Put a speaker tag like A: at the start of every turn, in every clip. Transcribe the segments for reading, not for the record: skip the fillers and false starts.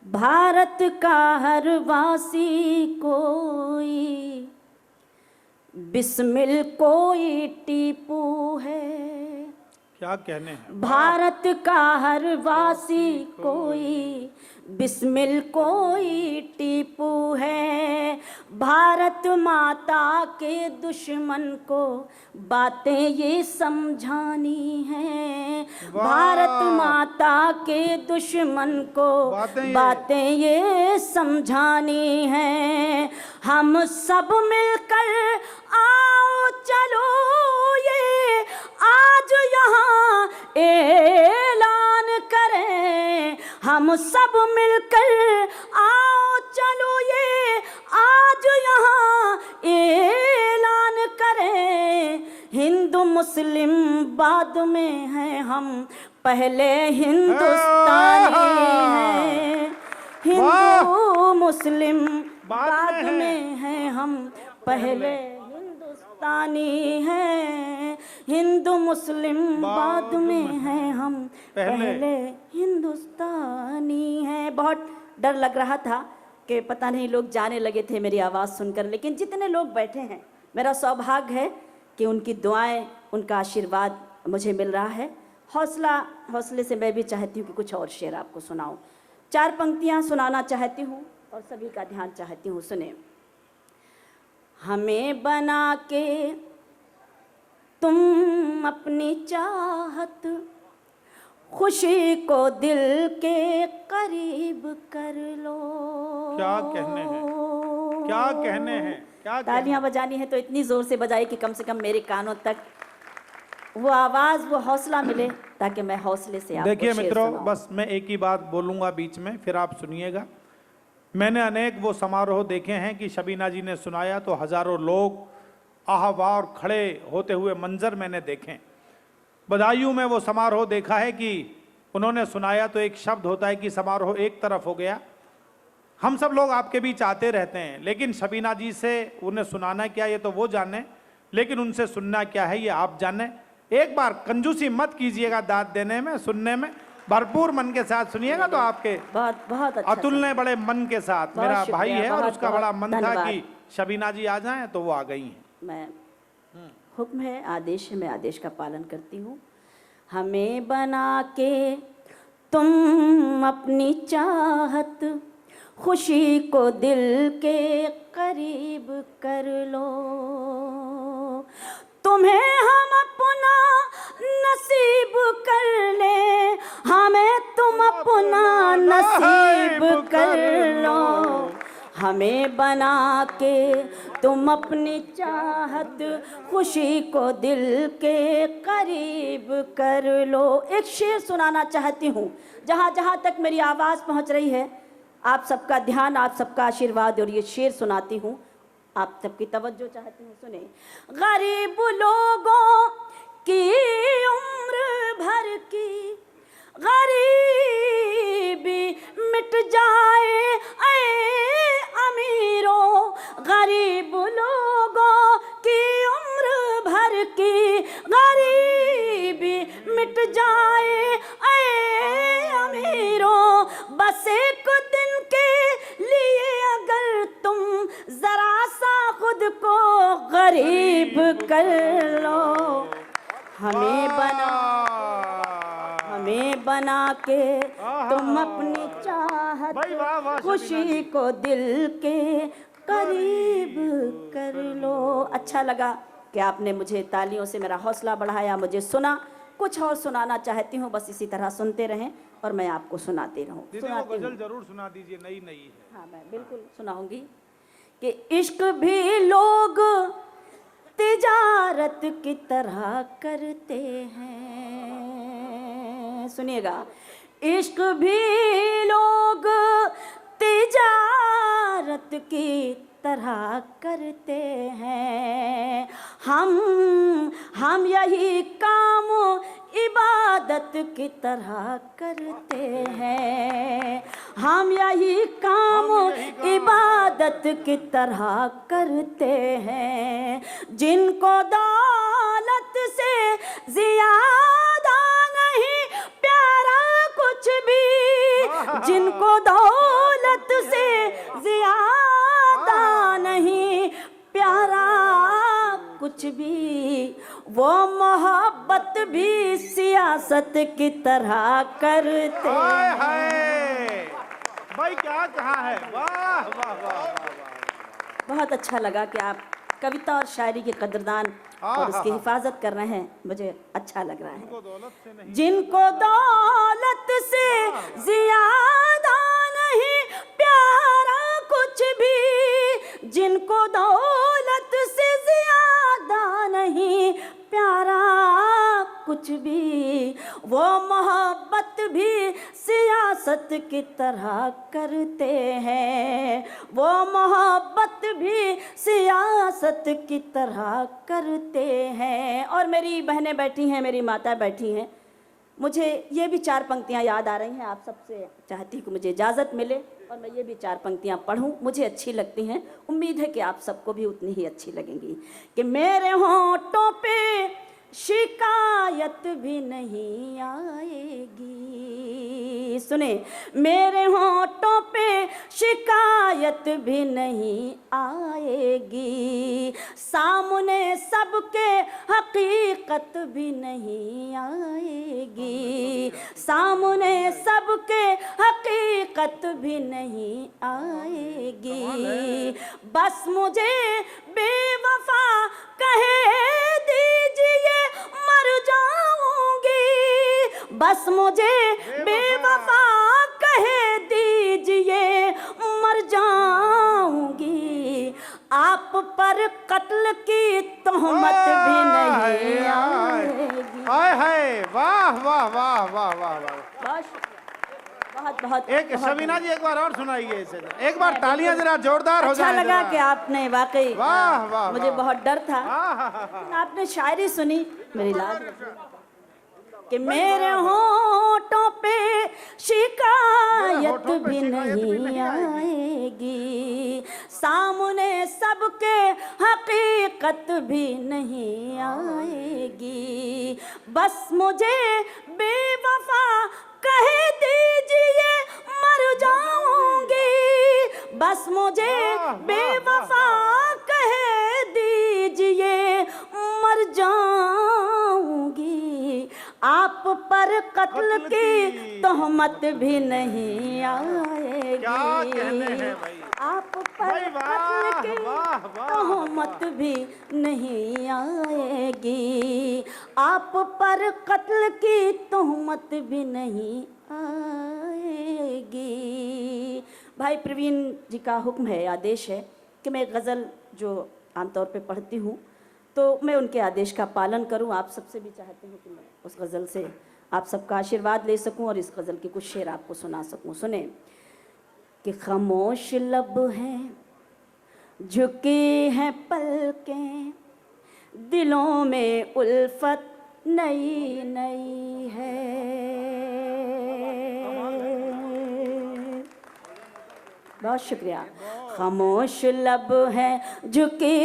A: भारत का हर वासी कोई बिस्मिल कोई टीपू है।
B: क्या कहने हैं।
A: भारत का हर वासी कोई बिस्मिल कोई टीपू है। भारत माता के दुश्मन को बातें ये समझानी है। भारत माता के दुश्मन को बातें ये समझानी है। हम सब मिलकर आओ चलो ये आज यहाँ ऐलान करें। हम सब मिलकर आओ चलो ये आज यहाँ ऐलान करें। हिंदू मुस्लिम बाद में हैं, हम पहले हिंदुस्तानी हैं। हिंदू मुस्लिम बाद में हैं, हम पहले हिंदुस्तानी हैं। हिंदू मुस्लिम बाद में हैं, हम पहले हिंदुस्तानी हैं। बहुत डर लग रहा था कि पता नहीं लोग जाने लगे थे मेरी आवाज़ सुनकर, लेकिन जितने लोग बैठे हैं मेरा सौभाग्य है कि उनकी दुआएं, उनका आशीर्वाद मुझे मिल रहा है। हौसले से मैं भी चाहती हूँ कि कुछ और शेर आपको सुनाऊँ। 4 पंक्तियाँ सुनाना चाहती हूँ और सभी का ध्यान चाहती हूँ, सुने। हमें बना के तुम अपनी चाहत, खुशी को दिल के करीब कर लो।
B: क्या कहने हैं, क्या कहने हैं, क्या
A: तालियां बजानी है तो इतनी जोर से बजाई कि कम से कम मेरे कानों तक वो आवाज, वो हौसला मिले, ताकि मैं हौसले से आपको
B: देखिए मित्रों, बस मैं एक ही बात बोलूंगा बीच में, फिर आप सुनिएगा। मैंने अनेक वो समारोह देखे हैं कि शबीना जी ने सुनाया तो हजारों लोग आहवाह और खड़े होते हुए मंजर मैंने देखे। बदायूं में वो समारोह देखा है कि उन्होंने सुनाया तो एक शब्द होता है कि समारोह एक तरफ हो गया। हम सब लोग आपके बीच आते रहते हैं, लेकिन शबीना जी से उन्हें सुनाना क्या ये तो वो जाने, लेकिन उनसे सुनना क्या है ये आप जाने। एक बार कंजूसी मत कीजिएगा दाद देने में, सुनने में भरपूर मन के साथ सुनिएगा तो आपके
A: बहुत अच्छा।
B: अतुल ने बड़े मन के साथ, मेरा भाई है और उसका बड़ा मन था कि शबीना जी आ जाएं, तो वो आ गई हैं।
A: मैं हुक्म है, आदेश है, मैं आदेश का पालन करती हूँ। हमें बना के तुम अपनी चाहत, खुशी को दिल के करीब कर लो। तुम्हें हम अपना नसीब कर ले, हमें तुम अपना नसीब कर लो। हमें बना के तुम अपनी चाहत, खुशी को दिल के करीब कर लो। एक शेर सुनाना चाहती हूँ, जहाँ जहाँ तक मेरी आवाज़ पहुँच रही है, आप सबका ध्यान, आप सबका आशीर्वाद, और ये शेर सुनाती हूँ, आप सबकी तवज्जो चाहती हूँ, सुने। गरीब लोगों की उम्र भर की गरीबी मिट जाए ऐ अमीरों। गरीब लोगों की उम्र भर की गरीबी मिट जाए ऐ अमीरों। बस एक दिन के लिए अगर तुम जरा सा खुद को गरीब कर लो। हमें बना के तुम अपनी चाहत, खुशी को दिल के करीब कर लो। अच्छा लगा कि आपने मुझे तालियों से मेरा हौसला बढ़ाया, मुझे सुना। कुछ और सुनाना चाहती हूँ, बस इसी तरह सुनते रहें और मैं आपको सुनाती रहूँ।
B: गजल जरूर सुना दीजिए, नई नई है।
A: हाँ, मैं बिल्कुल सुनाऊंगी कि इश्क भी लोग तिजारत की तरह करते हैं। सुनिएगा, इश्क भी लोग तिजारत की तरह करते हैं। हम यही काम इबादत की तरह करते हैं। हम यही काम इबादत की तरह करते हैं। जिनको दौलत से ज्यादा नहीं प्यारा कुछ भी, जिनको दौलत से ज्यादा नहीं प्यारा कुछ भी, वो मोहब्बत भी सियासत की तरह करते।
B: हाय हाय भाई क्या कहा है, वाह वाह वाह वाह।
A: बहुत अच्छा लगा कि आप कविता और शायरी के कदरदान और उसकी हिफाजत कर रहे हैं, मुझे अच्छा लग रहा है। जिनको दौलत से ज्यादा नहीं प्यारा कुछ भी, जिनको दौलत से ज्यादा नहीं प्यारा कुछ भी, वो मोहब्बत भी सियासत की तरह करते हैं, वो मोहब्बत भी सियासत की तरह करते हैं। और मेरी बहनें बैठी हैं, मेरी माता बैठी हैं, मुझे ये भी 4 पंक्तियाँ याद आ रही हैं। आप सबसे चाहती हूँ कि मुझे इजाज़त मिले और मैं ये भी 4 पंक्तियाँ पढ़ूँ, मुझे अच्छी लगती हैं, उम्मीद है कि आप सबको भी उतनी ही अच्छी लगेंगी। कि मेरे होंठों पे शिकायत भी नहीं आएगी, सुने, मेरे होंठों पे शिकायत भी नहीं आएगी, सामने सबके हकीकत भी नहीं आएगी, सामने सबके हकीकत भी नहीं आएगी। बस मुझे बेवफा कहे दीजिए मर जाऊंगी, बस मुझे बेवफा कहे दीजिए मर जाऊंगी, आप पर कत्ल की तोहमत भी नहीं आएगी।
B: हाय हाय वाह वाह वाह वाह वाह वाह।
A: बहुत बहुत
B: एक शबीना जी एक बार और सुनाइए इसे, एक बार तालियां जरा जोरदार हो जाए।
A: अच्छा लगा कि आपने वाकई,
B: वाह वाह,
A: मुझे बहुत डर था,
B: वाह।
A: आपने शायरी सुनी, मेरी लाज कि मेरे होठों पे शिकायत भी नहीं आएगी, सामने सबके हकीकत भी नहीं आएगी, बस मुझे बेवफा कह दीजिए मर जाऊंगी, बस मुझे बेवफा कह दीजिए मर जाऊंगी, आप पर कत्ल की तोहमत भी नहीं आएगी,
B: क्या कहने हैं भाई,
A: आप पर कत्ल की तोहमत भी नहीं आएगी, आप पर कत्ल की तोहमत भी नहीं आएगी। भाई प्रवीण जी का हुक्म है, आदेश है कि मैं गज़ल जो आमतौर पे पढ़ती हूँ तो मैं उनके आदेश का पालन करूँ। आप सबसे भी चाहती हूँ कि मैं उस गज़ल से आप सबका आशीर्वाद ले सकूँ और इस गज़ल के कुछ शेर आपको सुना सकूँ। सुने कि खामोश लब हैं, झुकी हैं पलकें, दिलों में उल्फत नई नई है। बहुत शुक्रिया। खामोश लब हैं, झुकी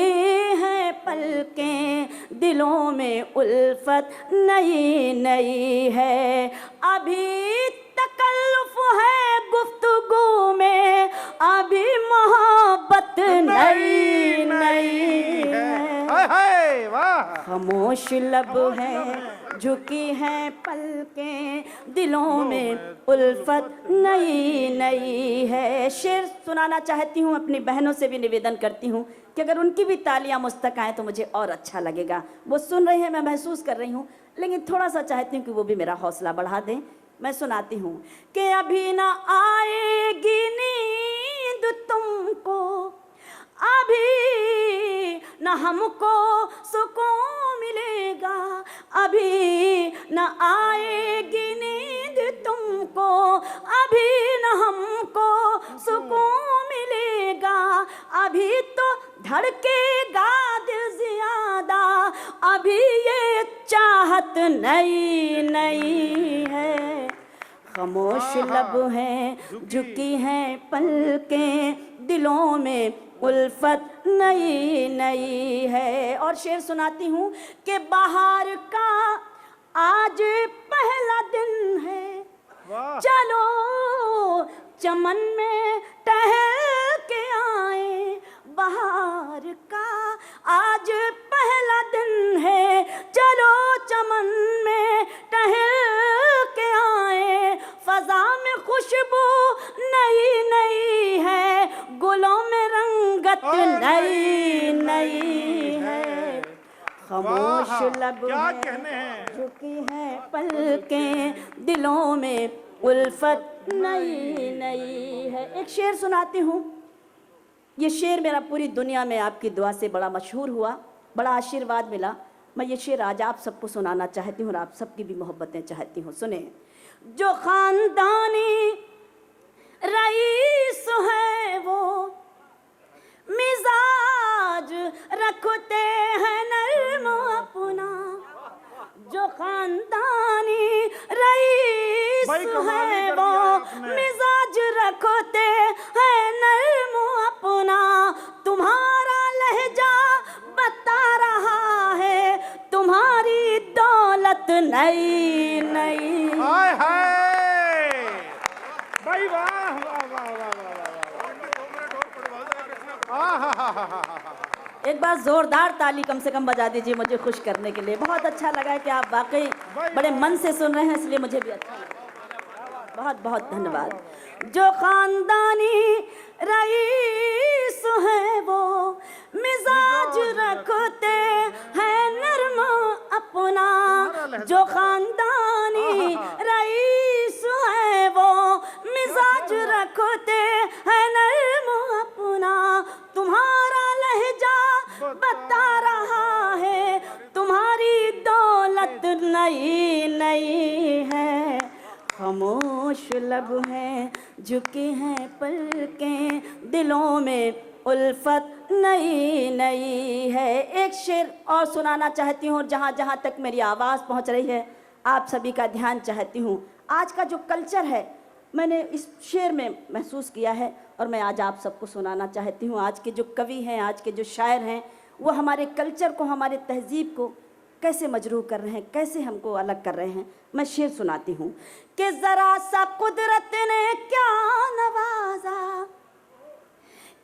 A: हैं पलकें, दिलों में उल्फत नई नई है, अभी तकल्लुफ है गुफ्तगू में, अभी मोहब्बत नई नई है। खामोश लब है, झुकी हैं पलकें, दिलों में उल्फत नई नई है। शेर सुनाना चाहती हूँ, अपनी बहनों से भी निवेदन करती हूँ कि अगर उनकी भी तालियां मुझ तक आए तो मुझे और अच्छा लगेगा। वो सुन रही हैं, मैं महसूस कर रही हूँ, लेकिन थोड़ा सा चाहती हूँ कि वो भी मेरा हौसला बढ़ा दें। मैं सुनाती हूँ कि अभी ना आएगी नींद तुमको, अभी न हमको सुकून मिलेगा, अभी न आएगी नींद तुमको, अभी न हमको सुकून मिलेगा, अभी तो धड़केगा दिल ज्यादा, अभी ये चाहत नई नई है। खामोश लब हैं, झुकी हैं पलकें, दिलों में उल्फत नई नई है। और शेर सुनाती हूँ कि बाहर का आज पहला दिन है, चलो चमन में टहल के आए, बहार का आज पहला दिन है, चलो चमन में टहल के आए। फजा में खुशबू नई नई है, गुलों में रंगत नई नई है। खामोश लब
B: क्या
A: है,
B: कहने हैं।
A: झुकी है पलकें, दिलों में उल्फत नई नई है। एक शेर सुनाती हूँ। ये शेर मेरा पूरी दुनिया में आपकी दुआ से बड़ा मशहूर हुआ, बड़ा आशीर्वाद मिला। मैं ये शेर आज आप सबको सुनाना चाहती हूँ और आप सबकी भी मोहब्बतें चाहती हूँ। सुने। जो खानदानी रईस है वो मिजाज रखते हैं नर्म अपना। जो खानदानी रईस है वो मिजाज रखते हैं नर्म अपना। तुम्हारा लहजा बता रहा है, तुम्हारी दौलत नई नई।
B: हाय हाय भाई, वाह वाह वाह वाह वाह।
A: एक बार जोरदार ताली कम से कम बजा दीजिए मुझे खुश करने के लिए। बहुत अच्छा लगा कि आप वाकई बड़े मन से सुन रहे हैं, इसलिए मुझे भी अच्छा लगा। बहुत बहुत धन्यवाद। जो खानदानी रईस है वो मिजाज रखते हैं नर्म अपना। जो खानदानी रईस है वो मिजाज रखते हैं नर्म अपना। तुम्हारा लहजा बता रहा है, तुम्हारी दौलत नई नई है। खामोश लब हैं, झुके हैं पलकें, दिलों में उल्फत नई नई है। एक शेर और सुनाना चाहती हूँ और जहाँ जहाँ तक मेरी आवाज़ पहुँच रही है आप सभी का ध्यान चाहती हूँ। आज का जो कल्चर है मैंने इस शेर में महसूस किया है और मैं आज आप सबको सुनाना चाहती हूँ। आज के जो कवि हैं, आज के जो शायर हैं, वो हमारे कल्चर को, हमारे तहजीब को कैसे मजरूह कर रहे हैं, कैसे हमको अलग कर रहे हैं। मैं शेर सुनाती हूँ कि ज़रा सा कुदरत ने क्या नवाजा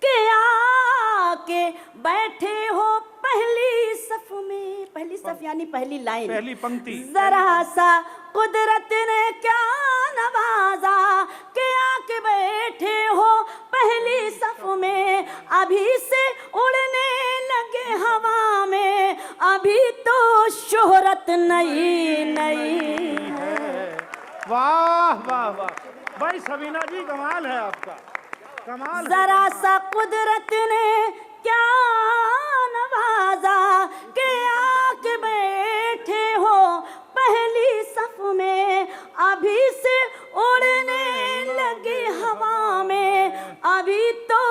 A: कि आके बैठे हो पहली सफ में। पहली सफ यानी पहली लाइन,
B: पहली पंक्ति।
A: ज़रा सा कुदरत ने क्या नवाजा कि आके बैठे हो पहली सफ में। अभी से उड़ने लगे हवा में, अभी तो शोहरत नई नई है।
B: वाह वाह वाह भाई, सबीना जी कमाल है आपका, कमाल।
A: जरा सा कुदरत ने क्या नवाजा कि आके बैठे हो पहली सफ में। अभी से उड़ने लगे हवा में, अभी तो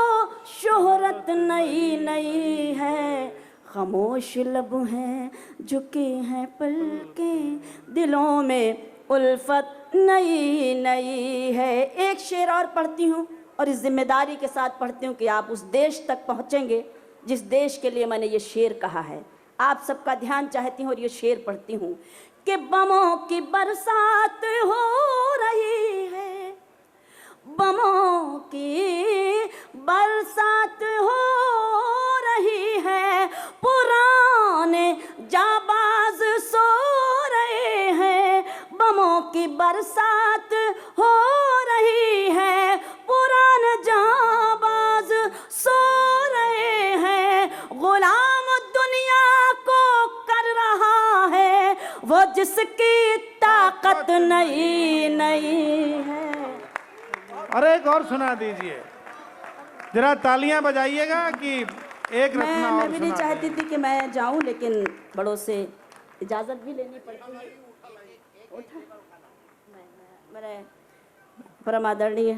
A: शोहरत नई नई है। खामोश लब हैं, झुके हैं पलकें, दिलों में उल्फत नई नई है। एक शेर और पढ़ती हूँ और इस जिम्मेदारी के साथ पढ़ती हूँ कि आप उस देश तक पहुँचेंगे जिस देश के लिए मैंने ये शेर कहा है। आप सबका ध्यान चाहती हूँ और ये शेर पढ़ती हूँ कि बमों की बरसात हो रही है, बमों की बरसात हो रही है। पुराने जाबाज सो रहे हैं, बमों की बरसात हो रही है। पुराने जाबाज सो रहे हैं, गुलाम दुनिया को कर रहा है वो जिसकी ताकत नई नई है।
B: अरे एक और सुना दीजिए, जरा तालियां बजाइएगा कि एक रखना और
A: मैं भी नहीं
B: सुना
A: चाहती थी कि मैं जाऊं, लेकिन बड़ों से इजाज़त भी लेनी पड़ती है। मेरे परम आदरणीय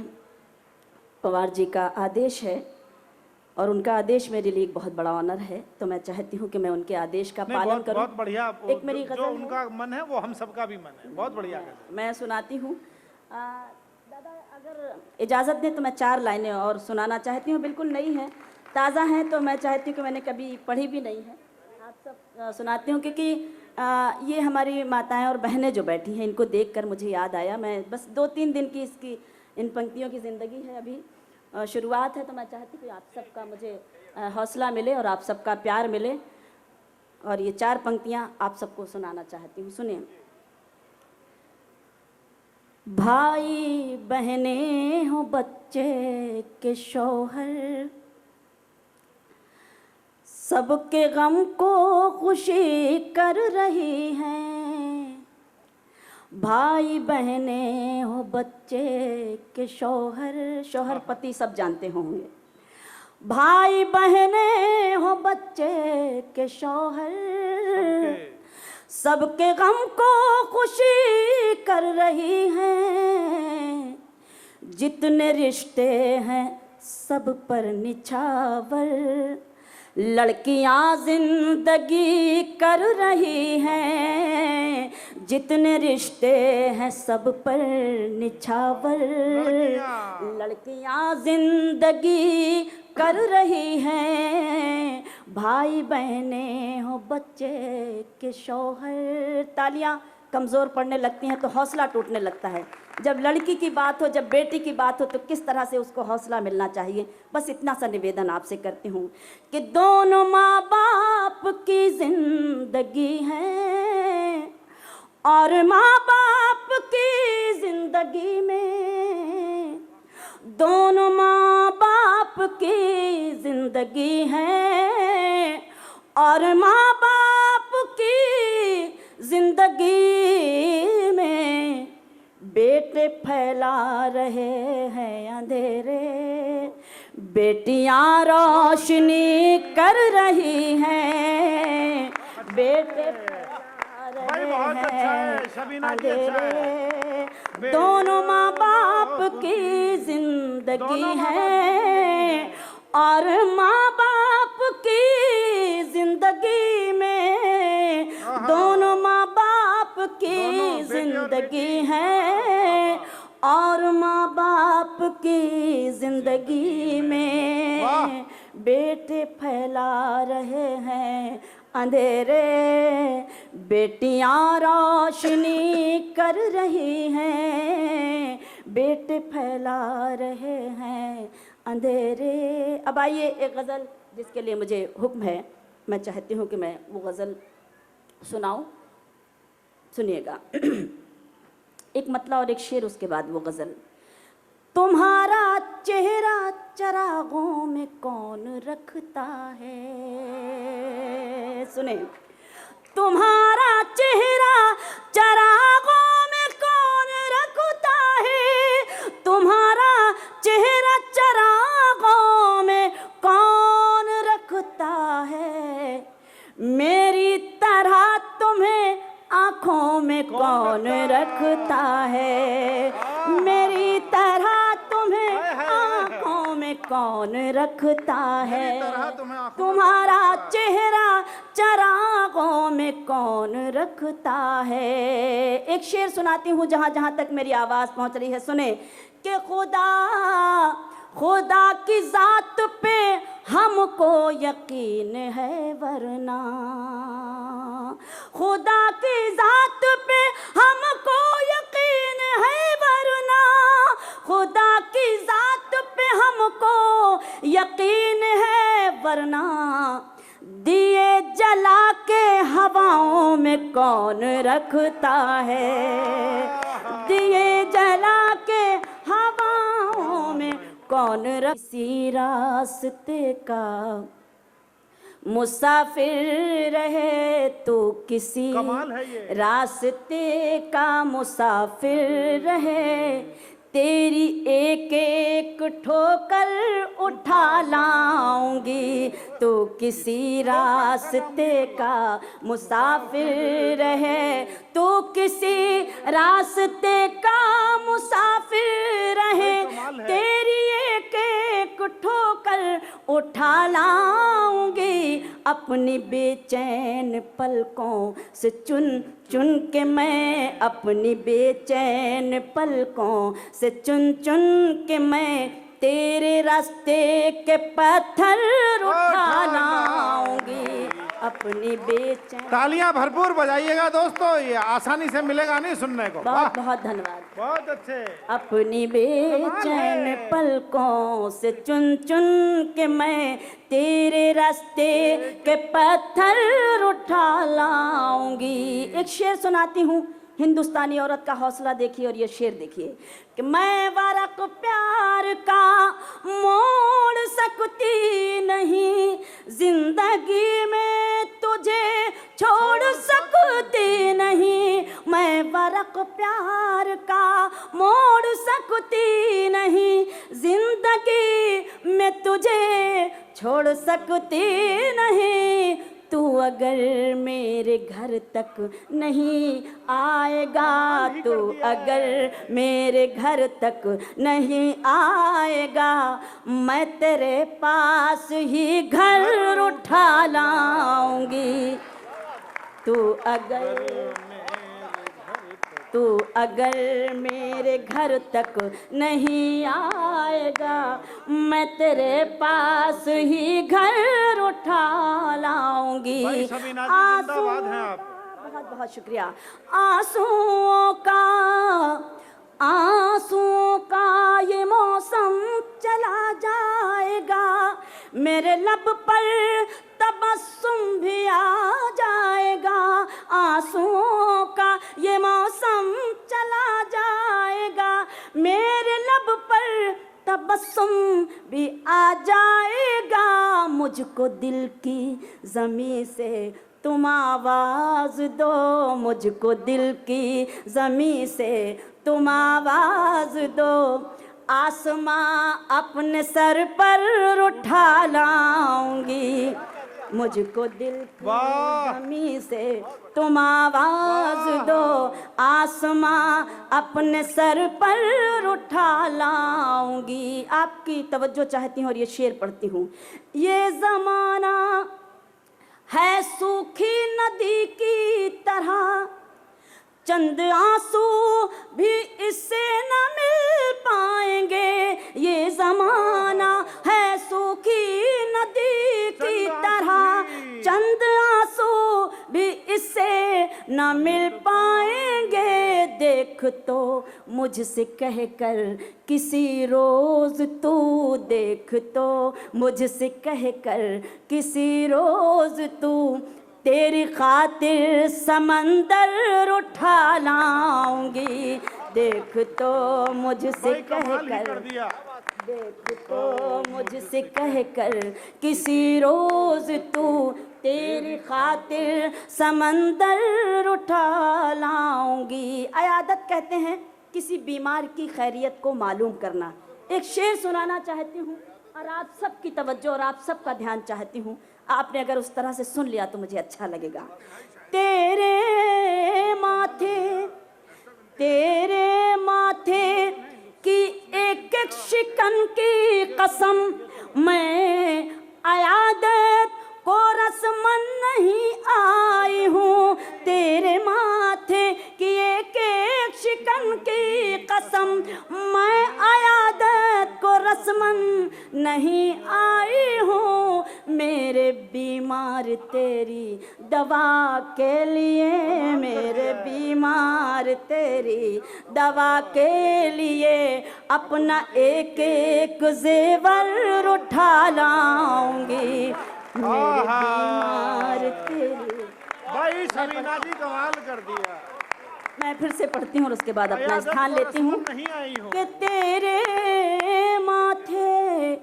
A: पवार जी का आदेश है और उनका आदेश मेरे लिए एक बहुत बड़ा ऑनर है, तो मैं चाहती हूँ कि मैं उनके आदेश का
B: नहीं,
A: पालन करूं।
B: बहुत बढ़िया।
A: एक मेरी
B: जो
A: गज़ल है,
B: उनका मन है वो हम सबका भी मन है। बहुत बढ़िया गज़ल।
A: मैं सुनाती हूँ। दादा अगर इजाज़त दें तो मैं 4 लाइनें और सुनाना चाहती हूँ। बिल्कुल नई है, ताज़ा है, तो मैं चाहती हूँ कि मैंने कभी पढ़ी भी नहीं है। आप सब सुनाती हूँ क्योंकि ये हमारी माताएं और बहनें जो बैठी हैं इनको देखकर मुझे याद आया। मैं बस 2-3 दिन की इसकी इन पंक्तियों की ज़िंदगी है, अभी शुरुआत है। तो मैं चाहती हूँ कि आप सबका मुझे हौसला मिले और आप सबका प्यार मिले, और ये 4 पंक्तियाँ आप सबको सुनाना चाहती हूँ। सुनिए। भाई बहनें हो बच्चे के शौहर, सबके गम को खुशी कर रही हैं। भाई बहनें हो बच्चे के शौहर, शौहर पति सब जानते होंगे। भाई बहनें हो बच्चे के शौहर, सबके गम को खुशी कर रही हैं। जितने रिश्ते हैं सब पर निछावर, लड़कियां जिंदगी कर रही हैं। जितने रिश्ते हैं सब पर निछावर, लड़कियां जिंदगी कर रही हैं। भाई बहनें हो बच्चे के शौहर। तालियां कमज़ोर पड़ने लगती हैं तो हौसला टूटने लगता है। जब लड़की की बात हो, जब बेटी की बात हो, तो किस तरह से उसको हौसला मिलना चाहिए। बस इतना सा निवेदन आपसे करती हूँ कि दोनों माँ बाप की जिंदगी है, और माँ बाप की जिंदगी में, दोनों माँ बाप की जिंदगी है, और माँ बाप की जिंदगी में बेटे फैला रहे हैं अंधेरे, बेटियां रोशनी कर रही हैं। बेटे फैला रहे हैं अंधेरे, दोनों माँ बाप की जिंदगी है, और माँ बाप की जिंदगी में, दोनों माँ बाप की जिंदगी है, और माँ बाप की जिंदगी में बेटे फैला रहे हैं अंधेरे, बेटियां रोशनी कर रही हैं। बेटे फैला रहे हैं अंधेरे। अब आइए एक गज़ल जिसके लिए मुझे हुक्म है, मैं चाहती हूँ कि मैं वो गज़ल सुनाऊँ। सुनिएगा। एक मतला और एक शेर, उसके बाद वो गज़ल। तुम्हारा चेहरा चरागों में कौन रखता है। सुने। तुम्हारा चेहरा चरागों में कौन रखता है, तुम्हारा चेहरा चरागों में कौन रखता है। मेरी तरह तुम्हें आँखों में कौन रखता है, मेरी तरह तुम्हें आँखों में कौन रखता है। तुम्हारा चेहरा चरागों में कौन रखता है। एक शेर सुनाती हूँ जहाँ जहाँ तक मेरी आवाज़ पहुँच रही है। सुने कि खुदा की ज़ात पे हमको यकीन है, वरना खुदा की ज़ात पे हमको यकीन है, वरना खुदा की ज़ात पे हमको यकीन है, वरना दिए जला के हवाओं में कौन रखता है। दिए जला के हवाओं में कौन किसी रास्ते का मुसाफिर रहे, तो किसी रास्ते का मुसाफिर रहे। तेरी एक एक ठोकर उठा लाऊंगी, तो किसी रास्ते का मुसाफिर रहे, तो किसी रास्ते का मुसाफिर रहे। तेरी एक एक ठोकर उठा लाऊंगी, अपनी बेचैन पलकों से चुन चुन के मैं, अपनी बेचैन पलकों से चुन चुन के मैं तेरे रास्ते के पत्थर उठा लाऊंगी, अपनी बेचैन।
B: तालियां भरपूर बजाइएगा दोस्तों, ये आसानी से मिलेगा नहीं सुनने को। वाह,
A: बहुत बहुत धन्यवाद।
B: बहुत अच्छे।
A: अपनी बेचैन पलकों से चुन चुन के मैं तेरे रास्ते के पत्थर उठा लाऊंगी। एक शेर सुनाती हूँ, हिंदुस्तानी औरत का हौसला देखिए और ये शेर देखिए कि मैं वरक प्यार का मोड़ सकती नहीं, जिंदगी में तुझे छोड़ सकती नहीं। मैं वरक प्यार का मोड़ सकती नहीं, जिंदगी में तुझे छोड़ सकती नहीं। तू अगर मेरे घर तक नहीं आएगा, तू अगर मेरे घर तक नहीं आएगा, मैं तेरे पास ही घर उठा लाऊंगी। तू अगर मेरे घर तक नहीं आएगा, मैं तेरे पास ही घर उठा लाऊंगी।
B: भाई शबीना जी जिंदाबाद हैं आप।
A: बहुत बहुत शुक्रिया। आंसुओं का ये मौसम चला जाएगा, मेरे लब पर तबस्सुम भी आ जाएगा। आंसुओं का ये मौसम चला जाएगा, मेरे लब पर तबस्सुम भी आ जाएगा। मुझको दिल की ज़मीं से तुम आवाज़ दो, मुझको दिल की ज़मीं से तुम आवाज़ दो। आसमां अपने सर पर उठा लाऊंगी, मुझको दिल की ज़मीं से तुम आवाज़ दो। आसमां अपने सर पर उठा लाऊंगी। आपकी तवज्जो चाहती हूँ और ये शेर पढ़ती हूँ। ये ज़माना है सूखी नदी की तरह, चंद आंसू भी इससे न मिल पाएंगे। ये ज़माना है सूखी नदी की तरह, चंद आंसू भी इससे न मिल पाएंगे। देख तो मुझसे कहकर किसी रोज़ तू, देख तो मुझसे कहकर किसी रोज़ तू, तेरी खातिर समंदर उठा लाऊंगी। देख तो मुझसे कहकर, देख तो मुझसे कहकर किसी रोज़ तू, तेरी खातिर समंदर उठा लाऊंगी। अयादत कहते हैं किसी बीमार की खैरियत को मालूम करना। एक शेर सुनाना चाहती हूँ और आप सबकी तवज्जो और आप सबका ध्यान चाहती हूँ। आपने अगर उस तरह से सुन लिया तो मुझे अच्छा लगेगा। तेरे माथे की एक एक शिकन की कसम, मैं अयादत को रस्मन नहीं आई हूँ। तेरे माथे की एक एक शिकन की कसम, मैं अयादत को रस्मन नहीं आई हूँ। मेरे बीमार तेरी दवा के लिए, मेरे बीमार तेरी दवा के लिए, अपना एक एक जेवर उठा लाऊंगी। मेरे बीमार तेरी।
B: भाई शबीना जी कमाल कर दिया।
A: मैं फिर से पढ़ती हूँ और उसके बाद अपना स्थान लेती हूँ
B: नहीं आई हूँ
A: कि तेरे माथे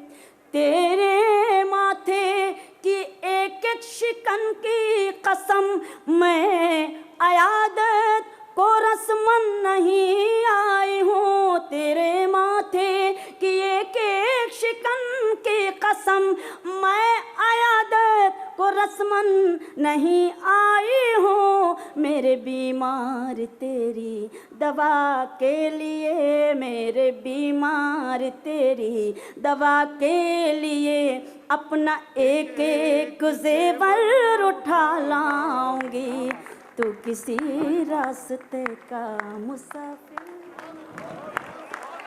A: की एक एक शिकन की कसम, मैं अयादत को रस्मन नहीं आई हूँ। तेरे माथे की एक एक शिकन की कसम, मैं अयादत को रस्मन नहीं आई हूँ। मेरे बीमार तेरी दवा के लिए, मेरे बीमार तेरी दवा के लिए, अपना एक एक जेवर उठा लाऊंगी। तू किसी रास्ते का मुसाफिर